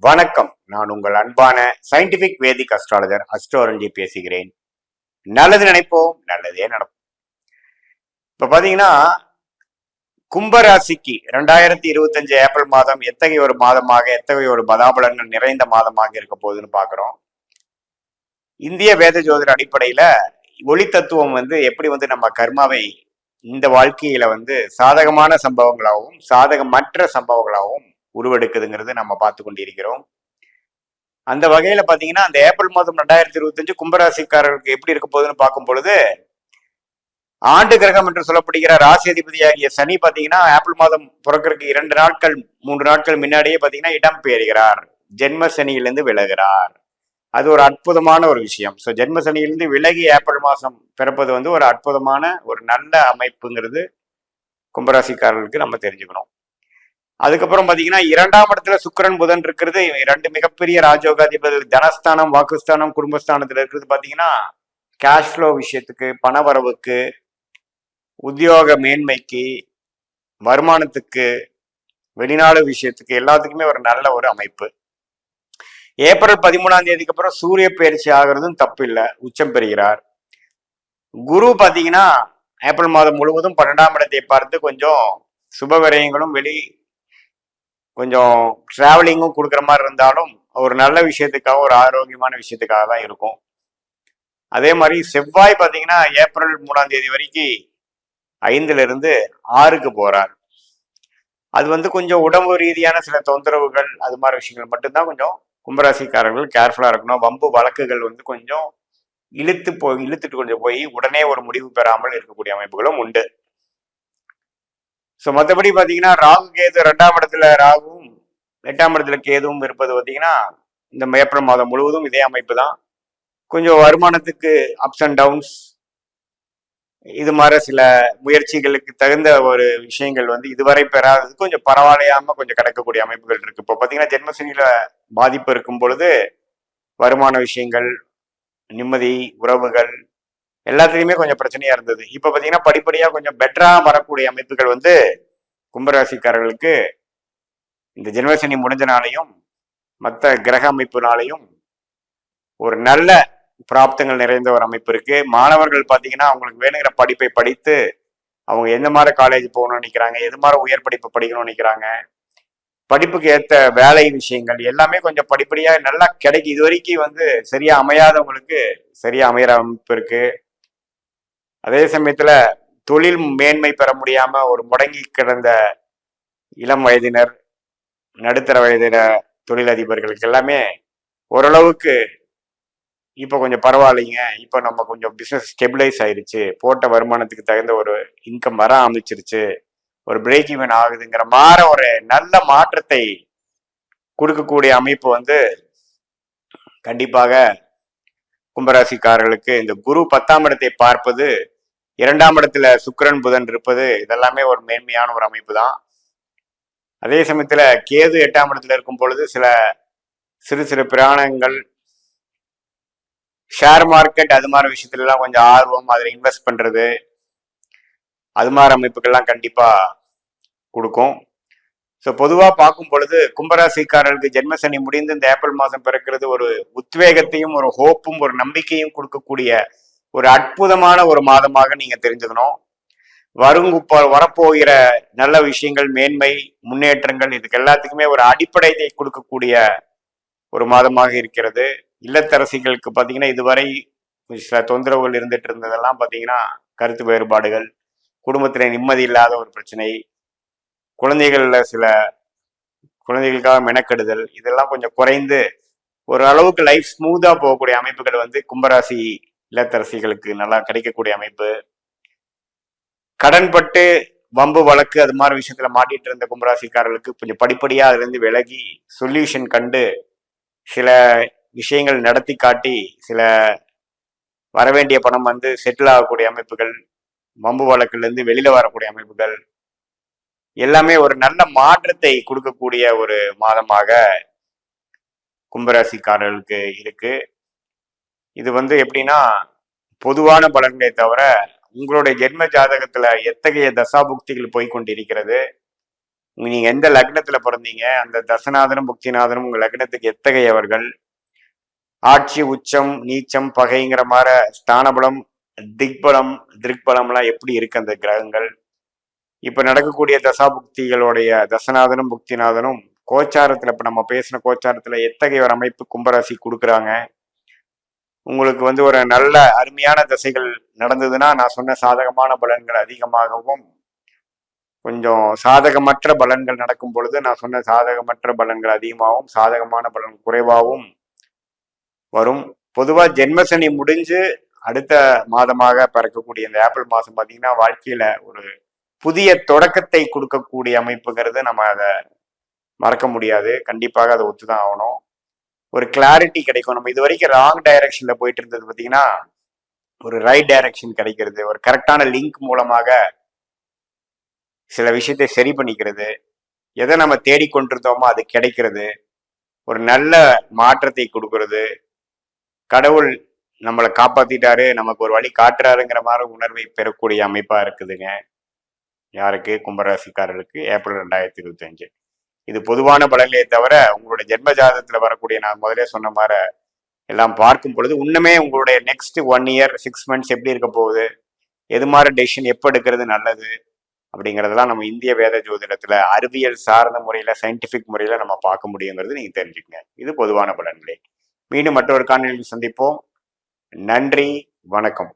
வணக்கம். நான் உங்கள் அன்பான சயின்டிபிக் வேதிக் அஸ்ட்ராலஜர் அஸ்ட்ரோரஞ்சி பேசுகிறேன். நல்லது நினைப்போம், நல்லதே நடப்போம். இப்ப பாத்தீங்கன்னா கும்பராசிக்கு 2025 ஏப்ரல் மாதம் எத்தகைய ஒரு மாதமாக, எத்தகைய ஒரு பதாபலன்கள் நிறைந்த மாதமாக இருக்க போகுதுன்னு பாக்குறோம். இந்திய வேத ஜோதிட அடிப்படையில ஒளி தத்துவம் எப்படி நம்ம கர்மாவை இந்த வாழ்க்கையில சாதகமான சம்பவங்களாகவும் சாதகமற்ற சம்பவங்களாகவும் உருவெடுக்குதுங்கிறது நம்ம பார்த்து கொண்டிருக்கிறோம். அந்த வகையில பாத்தீங்கன்னா அந்த ஏப்ரல் மாதம் 2025 கும்பராசிக்காரர்களுக்கு எப்படி இருக்க போகுதுன்னு பார்க்கும் பொழுது, ஆண்டு கிரகம் என்று சொல்லப்படுகிற ராசி அதிபதியாகிய சனி பாத்தீங்கன்னா ஏப்ரல் மாதம் பிறக்கிறதுக்கு 2 நாட்கள் 3 நாட்கள் முன்னாடியே பாத்தீங்கன்னா இடம் பெயர்கிறார். ஜென்ம சனியிலிருந்து விலகிறார். அது ஒரு அற்புதமான ஒரு விஷயம். ஸோ ஜென்ம சனியிலிருந்து விலகி ஏப்ரல் மாதம் பிறப்பது ஒரு அற்புதமான ஒரு நல்ல அமைப்புங்கிறது கும்பராசிக்காரர்களுக்கு நம்ம தெரிஞ்சுக்கணும். அதுக்கப்புறம் பாத்தீங்கன்னா 2ஆம் இடத்துல சுக்கிரன் புதன் இருக்கிறது. 2 மிகப்பெரிய ராஜயோகாதிபதிகள் தனஸ்தானம் வாக்குஸ்தானம் குடும்பஸ்தானத்துல இருக்கிறது பாத்தீங்கன்னா கேஷ் ஃப்ளோ விஷயத்துக்கு, பணவரவுக்கு, உத்தியோக மேன்மைக்கு, வருமானத்துக்கு, வெளிநாடு விஷயத்துக்கு எல்லாத்துக்குமே ஒரு நல்ல ஒரு அமைப்பு. ஏப்ரல் 13ஆம் தேதிக்கு அப்புறம் சூரிய பயிற்சி ஆகிறதும் தப்பு இல்லை, உச்சம் பெறுகிறார். குரு பாத்தீங்கன்னா ஏப்ரல் மாதம் முழுவதும் 12ஆம் இடத்தை பார்த்து கொஞ்சம் சுப விரயங்களும் கொஞ்சம் டிராவலிங்கும் கொடுக்குற மாதிரி இருந்தாலும் ஒரு நல்ல விஷயத்துக்காக, ஒரு ஆரோக்கியமான விஷயத்துக்காக தான் இருக்கும். அதே மாதிரி செவ்வாய் பாத்தீங்கன்னா ஏப்ரல் 3ஆம் தேதி வரைக்கும் 5ல இருந்து 6க்கு போறார். அது கொஞ்சம் உடம்பு ரீதியான சில தொந்தரவுகள், அது மாதிரி விஷயங்கள் மட்டும்தான் கொஞ்சம் கும்பராசிக்காரர்கள் கேர்ஃபுல்லா இருக்கணும். வம்பு வழக்குகள் கொஞ்சம் இழுத்துட்டு கொஞ்சம் போய் உடனே ஒரு முடிவு பெறாமல் இருக்கக்கூடிய அமைப்புகளும் உண்டு. ஸோ மற்றபடி பார்த்தீங்கன்னா ராகு கேது 2ஆம் இடத்துல ராகுவும் 8ஆம் இடத்துல கேதுவும் இருப்பது பார்த்தீங்கன்னா இந்த ஏப்ரல் மாதம் முழுவதும் இதே அமைப்பு தான். கொஞ்சம் வருமானத்துக்கு அப்ஸ் அண்ட் டவுன்ஸ், இது மாதிரி சில முயற்சிகளுக்கு தகுந்த ஒரு விஷயங்கள் இதுவரை பெறாதது கொஞ்சம் பரவாயில்லையாம கொஞ்சம் கிடக்கக்கூடிய அமைப்புகள் இருக்கு. இப்போ பார்த்தீங்கன்னா ஜென்மசனியில பாதிப்பு இருக்கும் பொழுது வருமான விஷயங்கள், நிம்மதி, உறவுகள் எல்லாத்துலேயுமே கொஞ்சம் பிரச்சனையா இருந்தது. இப்போ பார்த்தீங்கன்னா படிப்படியாக கொஞ்சம் பெட்டரா வரக்கூடிய அமைப்புகள் கும்பராசிக்காரர்களுக்கு இந்த ஜென்மசனி முடிஞ்சனாலையும் மற்ற கிரக அமைப்புனாலையும் ஒரு நல்ல பிராப்தங்கள் நிறைந்த ஒரு அமைப்பு இருக்கு. மாணவர்கள் பார்த்தீங்கன்னா அவங்களுக்கு வேணுங்கிற படிப்பை படித்து அவங்க எந்த மாதிரி காலேஜ் போகணும்னு நினைக்கிறாங்க, எது மாதிரி உயர் படிப்பு படிக்கணும்னு நினைக்கிறாங்க, படிப்புக்கு ஏற்ற வேலை விஷயங்கள் எல்லாமே கொஞ்சம் படிப்படியா நல்லா கிடைக்கும். இது வரைக்கும் சரியா அமையாதவங்களுக்கு சரியா அமைகிற அமைப்பு இருக்கு. அதே சமயத்துல தொழில் மேன்மை பெற முடியாம ஒரு முடங்கி கிடந்த இளம் வயதினர், நடுத்தர வயதின தொழிலதிபர்களுக்கு எல்லாமே ஓரளவுக்கு இப்போ கொஞ்சம் பரவாயில்லைங்க, இப்போ நம்ம கொஞ்சம் பிஸ்னஸ் ஸ்டெபிளைஸ் ஆயிடுச்சு, போட்ட வருமானத்துக்கு தகுந்த ஒரு இன்கம் வர ஆரம்பிச்சிருச்சு, ஒரு பிரேக் ஈவன் ஆகுதுங்கிற மாதிரி ஒரு நல்ல மாற்றத்தை கொடுக்கக்கூடிய அமைப்பு கண்டிப்பாக கும்பராசிக்காரர்களுக்கு இந்த குரு 10ஆம் இடத்தை பார்ப்பது, 2ஆம் இடத்துல சுக்கிரன் புதன் இருப்பது இதெல்லாமே ஒரு மேன்மையான ஒரு அமைப்பு தான். அதே சமயத்துல கேது 8ஆம் இடத்துல இருக்கும் பொழுது சில சிறு சிறு பிராணங்கள், ஷேர் மார்க்கெட் அது மாதிரி விஷயத்துல எல்லாம் கொஞ்சம் ஆர்வம், அதுல இன்வெஸ்ட் பண்றது, அது மாதிரி அமைப்புகள்லாம் கண்டிப்பா கொடுக்கும். ஸோ பொதுவாக பார்க்கும் பொழுது கும்பராசிக்காரர்களுக்கு ஜென்மசனி முடிந்து இந்த ஏப்ரல் மாதம் பிறக்கிறது ஒரு உத்வேகத்தையும் ஒரு ஹோப்பும் ஒரு நம்பிக்கையும் கொடுக்கக்கூடிய ஒரு அற்புதமான ஒரு மாதமாக நீங்க தெரிஞ்சுக்கணும். வரப்போகிற நல்ல விஷயங்கள், மேன்மை, முன்னேற்றங்கள் இதுக்கு எல்லாத்துக்குமே ஒரு அடிப்படையை கொடுக்கக்கூடிய ஒரு மாதமாக இருக்கிறது. இல்லத்தரசிகளுக்கு பார்த்தீங்கன்னா இதுவரை சில தொந்தரவுகள் இருந்துட்டு இருந்ததெல்லாம் பார்த்தீங்கன்னா கருத்து வேறுபாடுகள், குடும்பத்தில் நிம்மதி இல்லாத ஒரு பிரச்சனை, குழந்தைகளுக்காக மெனக்கெடுதல், இதெல்லாம் கொஞ்சம் குறைந்து ஒரு அளவுக்கு லைஃப் ஸ்மூத்தா போகக்கூடிய அமைப்புகள் கும்பராசி இல்லத்தரசிகளுக்கு நல்லா கிடைக்கக்கூடிய அமைப்பு. கடன்பட்டு வம்பு வழக்கு அது மாதிரி விஷயத்துல மாட்டிட்டு இருந்த கும்பராசிக்காரர்களுக்கு கொஞ்சம் படிப்படியா அதுல இருந்து விலகி சொல்யூஷன் கண்டு சில விஷயங்கள் நடத்தி காட்டி சில வரவேண்டிய பணம் செட்டில் ஆகக்கூடிய அமைப்புகள், வம்பு வழக்குல இருந்து வெளியில வரக்கூடிய அமைப்புகள் எல்லாமே ஒரு நல்ல மாற்றத்தை கொடுக்கக்கூடிய ஒரு மாதமாக கும்பராசிக்காரர்களுக்கு இருக்கு. இது எப்படின்னா பொதுவான பலன்களை தவிர உங்களுடைய ஜென்ம ஜாதகத்துல எத்தகைய தசாபுக்திகள் போய்கொண்டிருக்கிறது, நீங்க எந்த லக்னத்துல பிறந்தீங்க, அந்த தசநாதனும் புக்திநாதனும் உங்க லக்னத்துக்கு எத்தகையவர்கள், ஆட்சி உச்சம் நீச்சம் பகைங்கிற மாதிரி ஸ்தானபலம் திக்பலம் திருக்பலம்லாம் எப்படி இருக்கு அந்த கிரகங்கள், இப்ப நடக்கக்கூடிய தசாபுக்திகளுடைய தசநாதனும் புக்திநாதனும் கோச்சாரத்துல இப்ப நம்ம பேசின கோச்சாரத்துல எத்தகைய ஒரு அமைப்பு கும்பராசி கொடுக்குறாங்க. உங்களுக்கு ஒரு நல்ல அருமையான திசைகள் நடந்ததுன்னா நான் சொன்ன சாதகமான பலன்கள் அதிகமாகவும், கொஞ்சம் சாதகமற்ற பலன்கள் நடக்கும் பொழுது நான் சொன்ன சாதகமற்ற பலன்கள் அதிகமாகவும் சாதகமான பலன் குறைவாகவும் வரும். பொதுவா ஜென்மசனி முடிஞ்சு அடுத்த மாதமாக பிறக்கக்கூடிய இந்த ஏப்ரல் மாதம் பார்த்தீங்கன்னா வாழ்க்கையில ஒரு புதிய தொடக்கத்தை கொடுக்கக்கூடிய அமைப்புங்கிறது நம்ம அதை மறக்க முடியாது. கண்டிப்பாக அதை ஒத்துதான் ஆகணும். ஒரு கிளாரிட்டி கிடைக்கும். நம்ம இது வரைக்கும் ராங் டைரக்ஷன்ல போயிட்டு இருந்தது பார்த்தீங்கன்னா ஒரு ரைட் டைரக்ஷன் கிடைக்கிறது, ஒரு கரெக்டான லிங்க் மூலமாக சில விஷயத்தை சரி பண்ணிக்கிறது, எதை நம்ம தேடிக்கொண்டிருந்தோமோ அது கிடைக்கிறது, ஒரு நல்ல மாற்றத்தை கொடுக்கறது, கடவுள் நம்மளை காப்பாத்திட்டாரு நமக்கு ஒரு வழி காட்டுறாருங்கிற மாதிரி உணர்வை பெறக்கூடிய அமைப்பா இருக்குதுங்க. யாருக்கு? கும்பராசிக்காரர்களுக்கு ஏப்ரல் 2025. இது பொதுவான பலன்களே தவிர உங்களுடைய ஜென்ம ஜாதகத்துல வரக்கூடிய நான் முதலே சொன்ன மாதிரி எல்லாம் பார்க்கும் பொழுது இன்னுமே உங்களுடைய நெக்ஸ்ட் 1 இயர் 6 months எப்படி இருக்க போகுது, எது மாதிரி டெசிஷன் எப்போ எடுக்கிறது நல்லது அப்படிங்கிறதெல்லாம் நம்ம இந்திய வேத ஜோதிடத்துல அறிவியல் சார்ந்த முறையில சயின்டிபிக் முறையில நம்ம பார்க்க முடியுங்கிறது நீங்க தெரிஞ்சுக்கங்க. இது பொதுவான பலன்களே. மீண்டும் மற்றொரு காணொலியில் சந்திப்போம். நன்றி, வணக்கம்.